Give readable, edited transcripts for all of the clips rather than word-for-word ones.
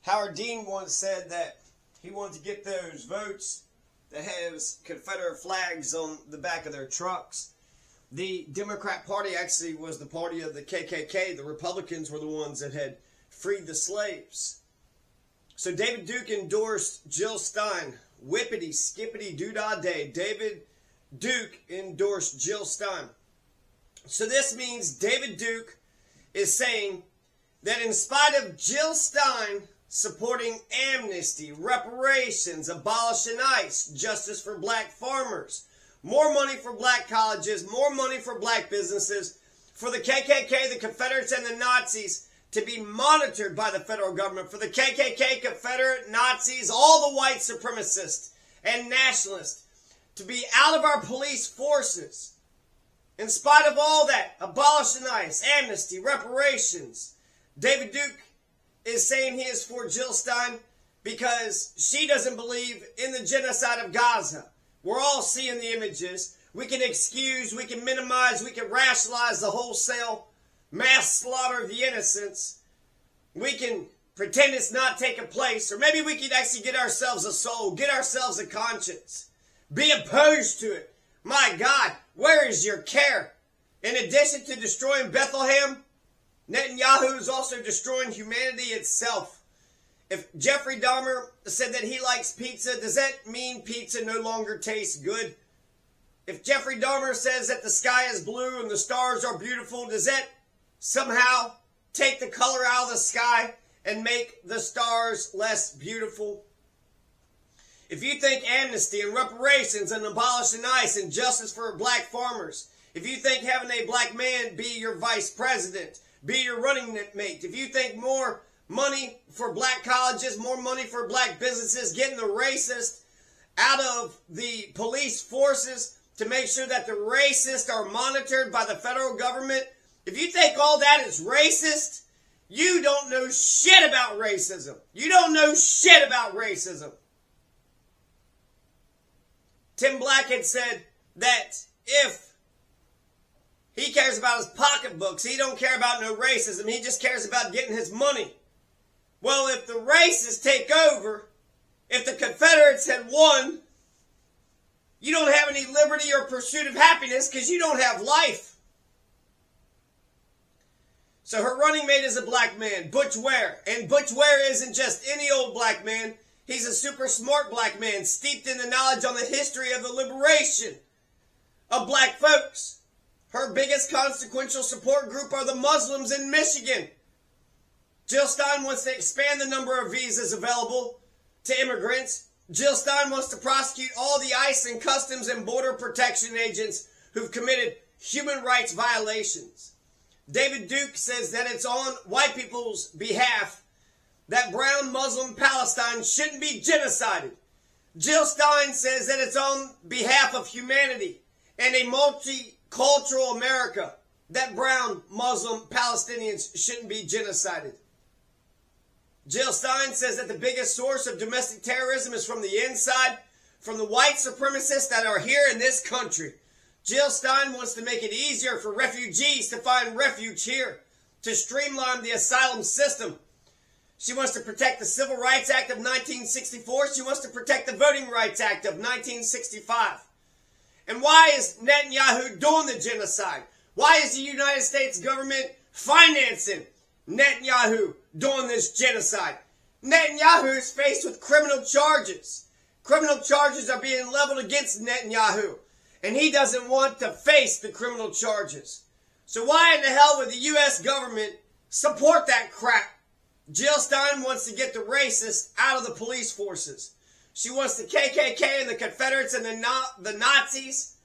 Howard Dean once said that he wanted to get those votes that has Confederate flags on the back of their trucks. The Democrat Party actually was the party of the KKK. The Republicans were the ones that had freed the slaves. So David Duke endorsed Jill Stein. Whippity, skippity, doo-dah day. David Duke endorsed Jill Stein. So this means David Duke is saying that in spite of Jill Stein supporting amnesty, reparations, abolishing ICE, justice for black farmers, more money for black colleges, more money for black businesses, for the KKK, the Confederates, and the Nazis to be monitored by the federal government, for the KKK, Confederate, Nazis, all the white supremacists and nationalists to be out of our police forces. In spite of all that, abolishing ICE, amnesty, reparations, David Duke is saying he is for Jill Stein because she doesn't believe in the genocide of Gaza. We're all seeing the images. We can excuse, we can minimize, we can rationalize the wholesale mass slaughter of the innocents. We can pretend it's not taking place, or maybe we can actually get ourselves a soul, get ourselves a conscience, be opposed to it. My God, where is your care? In addition to destroying Bethlehem, Netanyahu is also destroying humanity itself. If Jeffrey Dahmer said that he likes pizza, does that mean pizza no longer tastes good? If Jeffrey Dahmer says that the sky is blue and the stars are beautiful, does that somehow take the color out of the sky and make the stars less beautiful? If you think amnesty and reparations and abolishing ICE and justice for black farmers, if you think having a black man be your vice president, be your running mate, if you think more money for black colleges, more money for black businesses, getting the racist out of the police forces to make sure that the racists are monitored by the federal government, if you think all that is racist, you don't know shit about racism. You don't know shit about racism. Tim Black had said that if he cares about his pocketbooks, he don't care about no racism. He just cares about getting his money. Well, if the racists take over, if the Confederates had won, you don't have any liberty or pursuit of happiness because you don't have life. So her running mate is a black man, Butch Ware. And Butch Ware isn't just any old black man. He's a super smart black man, steeped in the knowledge on the history of the liberation of black folks. Her biggest consequential support group are the Muslims in Michigan. Jill Stein wants to expand the number of visas available to immigrants. Jill Stein wants to prosecute all the ICE and Customs and Border Protection agents who've committed human rights violations. David Duke says that it's on white people's behalf that brown Muslim Palestine shouldn't be genocided. Jill Stein says that it's on behalf of humanity and a multicultural America that brown Muslim Palestinians shouldn't be genocided. Jill Stein says that the biggest source of domestic terrorism is from the inside, from the white supremacists that are here in this country. Jill Stein wants to make it easier for refugees to find refuge here, to streamline the asylum system. She wants to protect the Civil Rights Act of 1964. She wants to protect the Voting Rights Act of 1965. And why is Netanyahu doing the genocide? Why is the United States government financing Netanyahu doing this genocide? Netanyahu is faced with criminal charges. Criminal charges are being leveled against Netanyahu. And he doesn't want to face the criminal charges. So why in the hell would the U.S. government support that crap? Jill Stein wants to get the racists out of the police forces. She wants the KKK and the Confederates and the Nazis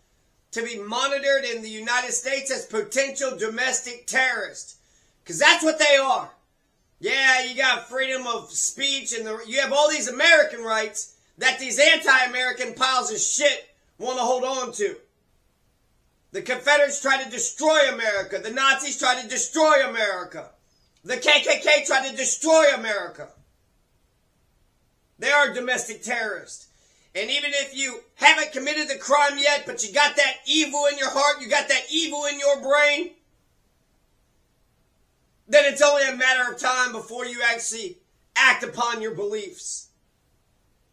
to be monitored in the United States as potential domestic terrorists. Because that's what they are. Yeah, you got freedom of speech and you have all these American rights that these anti-American piles of shit want to hold on to. The Confederates tried to destroy America. The Nazis tried to destroy America. The KKK tried to destroy America. They are domestic terrorists. And even if you haven't committed the crime yet, but you got that evil in your heart, you got that evil in your brain, then it's only a matter of time before you actually act upon your beliefs.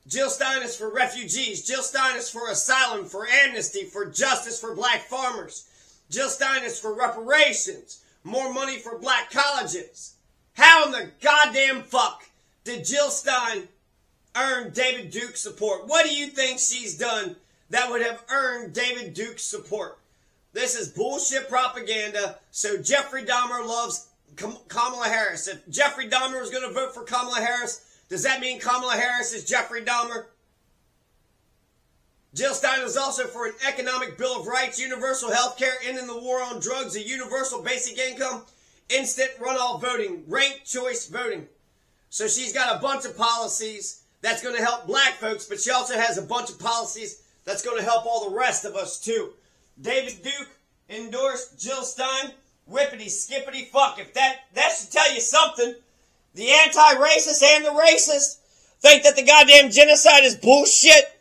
Jill Stein is for refugees. Jill Stein is for asylum, for amnesty, for justice for black farmers. Jill Stein is for reparations, more money for black colleges. How in the goddamn fuck did Jill Stein earn David Duke's support? What do you think she's done that would have earned David Duke's support? This is bullshit propaganda. So Jeffrey Dahmer loves Kamala Harris. If Jeffrey Dahmer was going to vote for Kamala Harris, does that mean Kamala Harris is Jeffrey Dahmer? Jill Stein is also for an economic bill of rights, universal health care, ending the war on drugs, a universal basic income, instant runoff voting, ranked choice voting. So she's got a bunch of policies that's going to help black folks, but she also has a bunch of policies that's going to help all the rest of us too. David Duke endorsed Jill Stein. Whippity skippity fuck. If that should tell you something. The anti-racist and the racist think that the goddamn genocide is bullshit.